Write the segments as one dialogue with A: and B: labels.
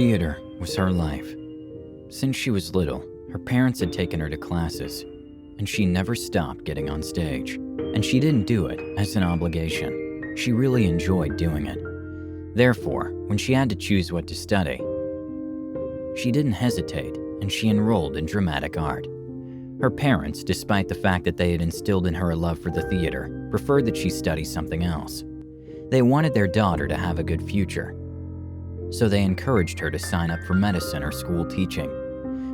A: Theater was her life. Since she was little, her parents had taken her to classes, and she never stopped getting on stage. And she didn't do it as an obligation. She really enjoyed doing it. Therefore, when she had to choose what to study, she didn't hesitate, and she enrolled in dramatic art. Her parents, despite the fact that they had instilled in her a love for the theater, preferred that she study something else. They wanted their daughter to have a good future, so they encouraged her to sign up for medicine or school teaching.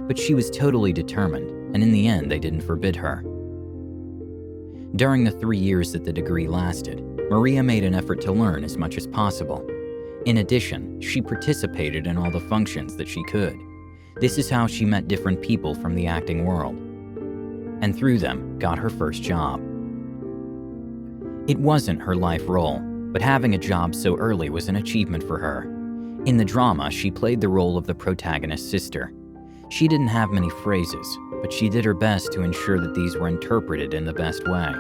A: But she was totally determined, and in the end they didn't forbid her. During the 3 years that the degree lasted, Maria made an effort to learn as much as possible. In addition, she participated in all the functions that she could. This is how she met different people from the acting world, and through them got her first job. It wasn't her life role, but having a job so early was an achievement for her. In the drama, she played the role of the protagonist's sister. She didn't have many phrases, but she did her best to ensure that these were interpreted in the best way.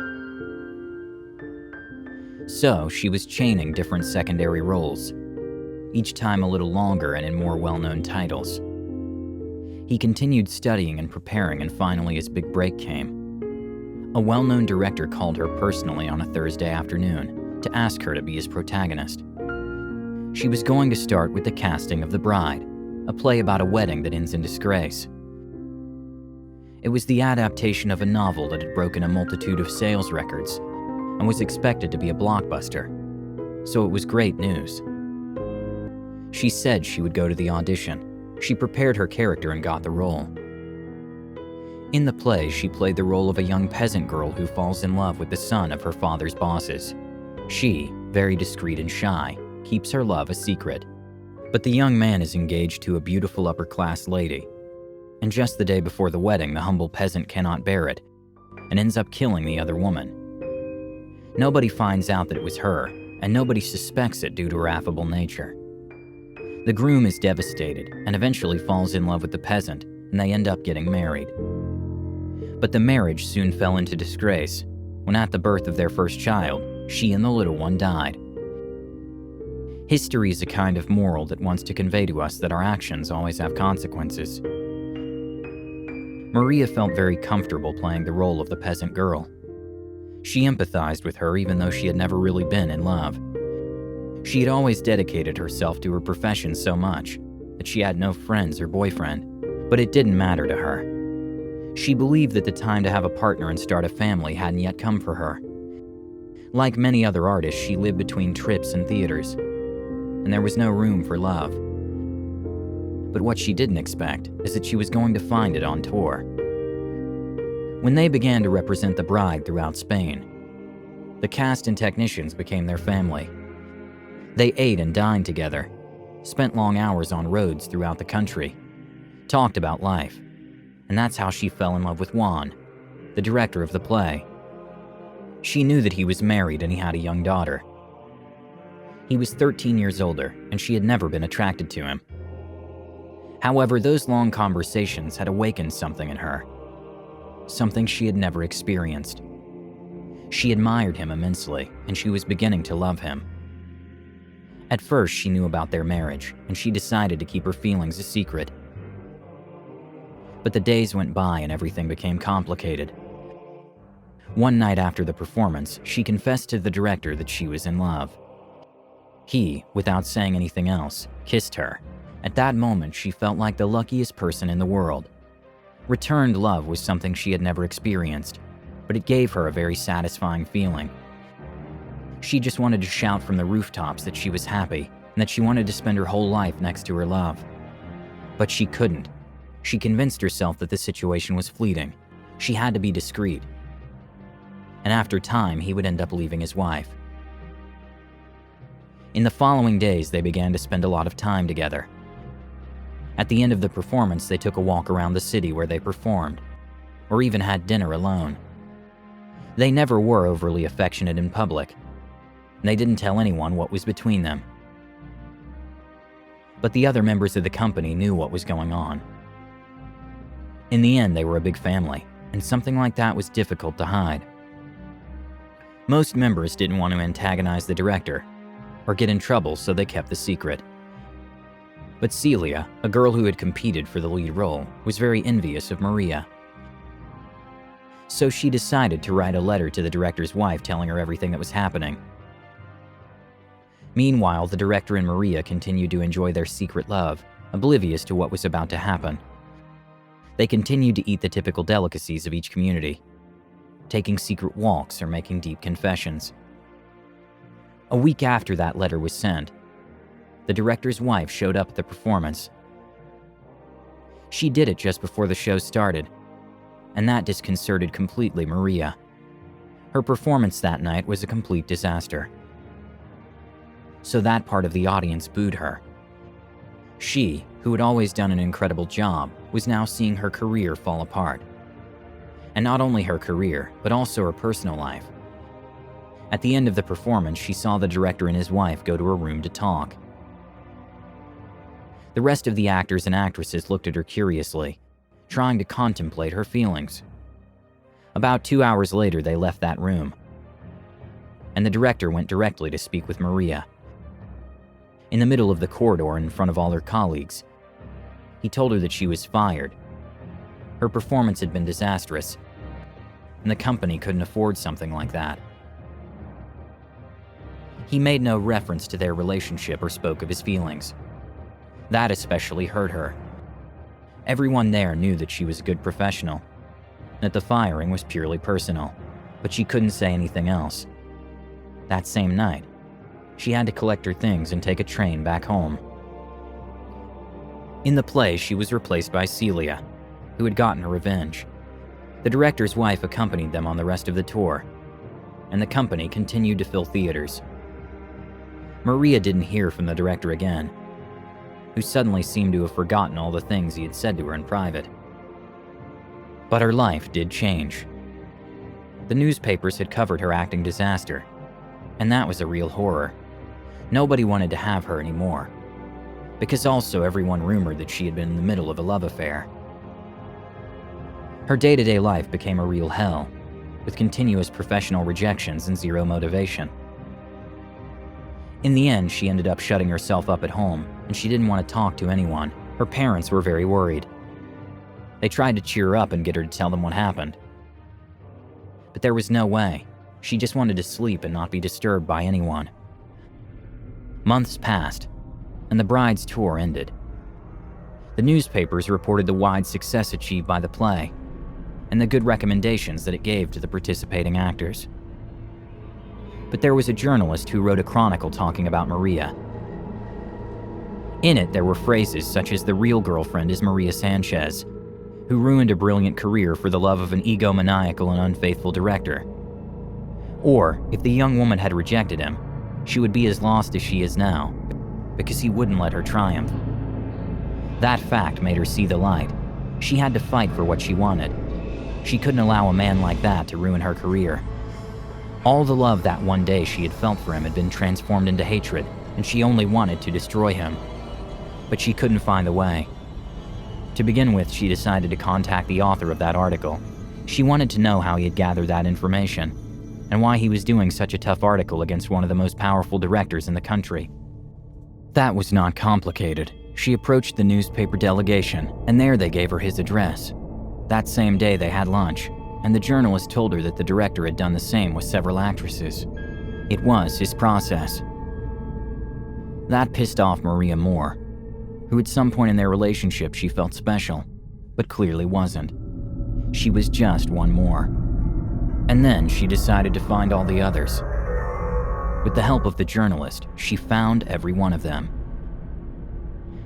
A: So, she was chaining different secondary roles, each time a little longer and in more well-known titles. He continued studying and preparing, and finally his big break came. A well-known director called her personally on a Thursday afternoon to ask her to be his protagonist. She was going to start with the casting of The Bride, a play about a wedding that ends in disgrace. It was the adaptation of a novel that had broken a multitude of sales records and was expected to be a blockbuster, so it was great news. She said she would go to the audition. She prepared her character and got the role. In the play, she played the role of a young peasant girl who falls in love with the son of her father's bosses. She, very discreet and shy, keeps her love a secret. But the young man is engaged to a beautiful upper-class lady. And just the day before the wedding, the humble peasant cannot bear it and ends up killing the other woman. Nobody finds out that it was her, and nobody suspects it due to her affable nature. The groom is devastated and eventually falls in love with the peasant, and they end up getting married. But the marriage soon fell into disgrace when at the birth of their first child, she and the little one died. History is a kind of moral that wants to convey to us that our actions always have consequences. Maria felt very comfortable playing the role of the peasant girl. She empathized with her even though she had never really been in love. She had always dedicated herself to her profession so much that she had no friends or boyfriend, but it didn't matter to her. She believed that the time to have a partner and start a family hadn't yet come for her. Like many other artists, she lived between trips and theaters, and there was no room for love. But what she didn't expect is that she was going to find it on tour. When they began to represent the bride throughout Spain, the cast and technicians became their family. They ate and dined together, spent long hours on roads throughout the country, talked about life, and that's how she fell in love with Juan, the director of the play. She knew that he was married and he had a young daughter. He was 13 years older, and she had never been attracted to him. However, those long conversations had awakened something in her, something she had never experienced. She admired him immensely, and she was beginning to love him. At first, she knew about their marriage, and she decided to keep her feelings a secret. But the days went by and everything became complicated. One night after the performance, she confessed to the director that she was in love. He, without saying anything else, kissed her. At that moment, she felt like the luckiest person in the world. Returned love was something she had never experienced, but it gave her a very satisfying feeling. She just wanted to shout from the rooftops that she was happy and that she wanted to spend her whole life next to her love. But she couldn't. She convinced herself that the situation was fleeting. She had to be discreet. And after time, he would end up leaving his wife. In the following days, they began to spend a lot of time together. At the end of the performance, they took a walk around the city where they performed, or even had dinner alone. They never were overly affectionate in public. They didn't tell anyone what was between them. But the other members of the company knew what was going on. In the end, they were a big family, and something like that was difficult to hide. Most members didn't want to antagonize the director or get in trouble, so they kept the secret. But Celia, a girl who had competed for the lead role, was very envious of Maria. So she decided to write a letter to the director's wife telling her everything that was happening. Meanwhile, the director and Maria continued to enjoy their secret love, oblivious to what was about to happen. They continued to eat the typical delicacies of each community, taking secret walks or making deep confessions. A week after that letter was sent, the director's wife showed up at the performance. She did it just before the show started, and that disconcerted completely Maria. Her performance that night was a complete disaster. So that part of the audience booed her. She, who had always done an incredible job, was now seeing her career fall apart. And not only her career, but also her personal life. At the end of the performance, she saw the director and his wife go to a room to talk. The rest of the actors and actresses looked at her curiously, trying to contemplate her feelings. About 2 hours later, they left that room, and the director went directly to speak with Maria. In the middle of the corridor in front of all her colleagues, he told her that she was fired. Her performance had been disastrous, and the company couldn't afford something like that. He made no reference to their relationship or spoke of his feelings. That especially hurt her. Everyone there knew that she was a good professional, that the firing was purely personal, but she couldn't say anything else. That same night, she had to collect her things and take a train back home. In the play, she was replaced by Celia, who had gotten her revenge. The director's wife accompanied them on the rest of the tour, and the company continued to fill theaters. Maria didn't hear from the director again, who suddenly seemed to have forgotten all the things he had said to her in private. But her life did change. The newspapers had covered her acting disaster, and that was a real horror. Nobody wanted to have her anymore, because also everyone rumored that she had been in the middle of a love affair. Her day-to-day life became a real hell, with continuous professional rejections and zero motivation. In the end, she ended up shutting herself up at home, and she didn't want to talk to anyone. Her parents were very worried. They tried to cheer her up and get her to tell them what happened. But there was no way. She just wanted to sleep and not be disturbed by anyone. Months passed, and the bride's tour ended. The newspapers reported the wide success achieved by the play, and the good recommendations that it gave to the participating actors. But there was a journalist who wrote a chronicle talking about Maria. In it, there were phrases such as "the real girlfriend is Maria Sanchez," who ruined a brilliant career for the love of an egomaniacal and unfaithful director. Or, if the young woman had rejected him, she would be as lost as she is now, because he wouldn't let her triumph. That fact made her see the light. She had to fight for what she wanted. She couldn't allow a man like that to ruin her career. All the love that one day she had felt for him had been transformed into hatred, and she only wanted to destroy him. But she couldn't find the way. To begin with, she decided to contact the author of that article. She wanted to know how he had gathered that information, and why he was doing such a tough article against one of the most powerful directors in the country. That was not complicated. She approached the newspaper delegation, and there they gave her his address. That same day they had lunch, and the journalist told her that the director had done the same with several actresses. It was his process. That pissed off Maria more, who at some point in their relationship she felt special, but clearly wasn't. She was just one more. And then she decided to find all the others. With the help of the journalist, she found every one of them.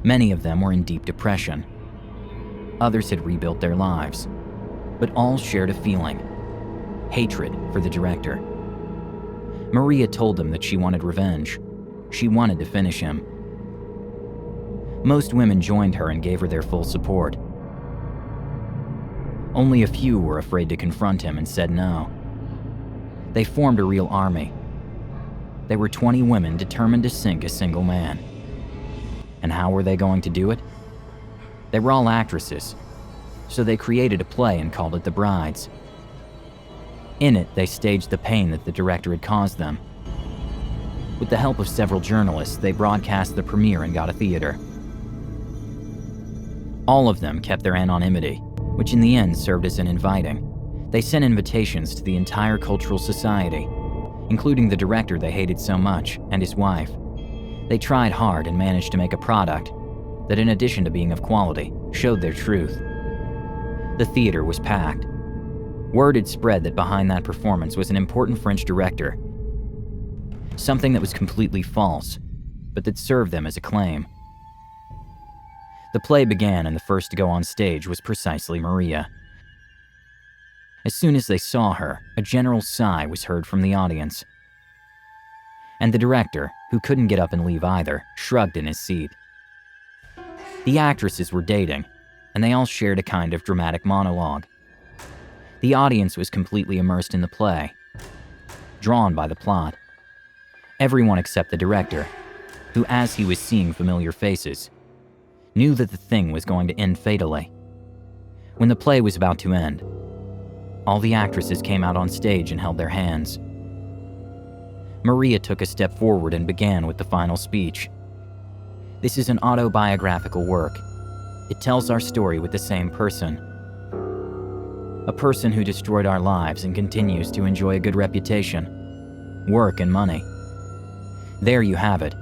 A: Many of them were in deep depression. Others had rebuilt their lives, but all shared a feeling: hatred for the director. Maria told them that she wanted revenge. She wanted to finish him. Most women joined her and gave her their full support. Only a few were afraid to confront him and said no. They formed a real army. They were 20 women determined to sink a single man. And how were they going to do it? They were all actresses, so they created a play and called it The Brides. In it, they staged the pain that the director had caused them. With the help of several journalists, they broadcast the premiere and got a theater. All of them kept their anonymity, which in the end served as an inviting. They sent invitations to the entire cultural society, including the director they hated so much and his wife. They tried hard and managed to make a product that, in addition to being of quality, showed their truth. The theater was packed. Word had spread that behind that performance was an important French director, something that was completely false, but that served them as a claim. The play began, and the first to go on stage was precisely Maria. As soon as they saw her, a general sigh was heard from the audience. And the director, who couldn't get up and leave either, shrugged in his seat. The actresses were dating, and they all shared a kind of dramatic monologue. The audience was completely immersed in the play, drawn by the plot. Everyone except the director, who, as he was seeing familiar faces, knew that the thing was going to end fatally. When the play was about to end, all the actresses came out on stage and held their hands. Maria took a step forward and began with the final speech. This is an autobiographical work. It tells our story with the same person. A person who destroyed our lives and continues to enjoy a good reputation, work, and money. There you have it.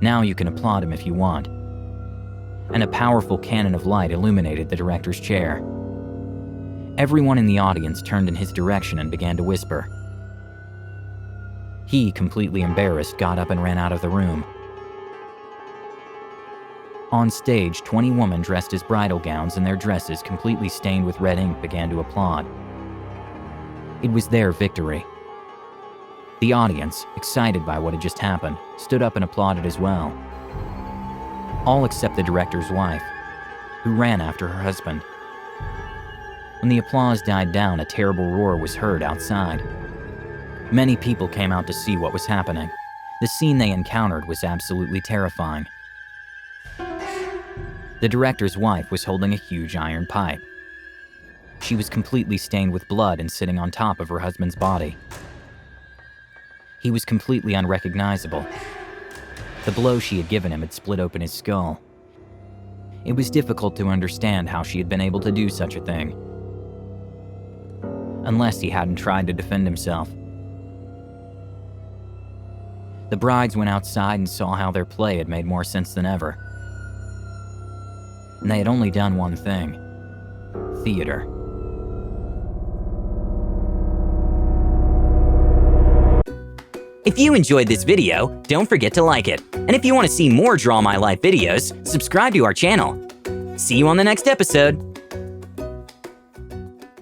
A: Now you can applaud him if you want. And a powerful cannon of light illuminated the director's chair. Everyone in the audience turned in his direction and began to whisper. He, completely embarrassed, got up and ran out of the room. On stage, 20 women dressed as bridal gowns and their dresses completely stained with red ink began to applaud. It was their victory. The audience, excited by what had just happened, stood up and applauded as well. All except the director's wife, who ran after her husband. When the applause died down, a terrible roar was heard outside. Many people came out to see what was happening. The scene they encountered was absolutely terrifying. The director's wife was holding a huge iron pipe. She was completely stained with blood and sitting on top of her husband's body. He was completely unrecognizable. The blow she had given him had split open his skull. It was difficult to understand how she had been able to do such a thing, unless he hadn't tried to defend himself. The brides went outside and saw how their play had made more sense than ever. And they had only done one thing: theater.
B: If you enjoyed this video, don't forget to like it. And if you want to see more Draw My Life videos, subscribe to our channel. See you on the next episode.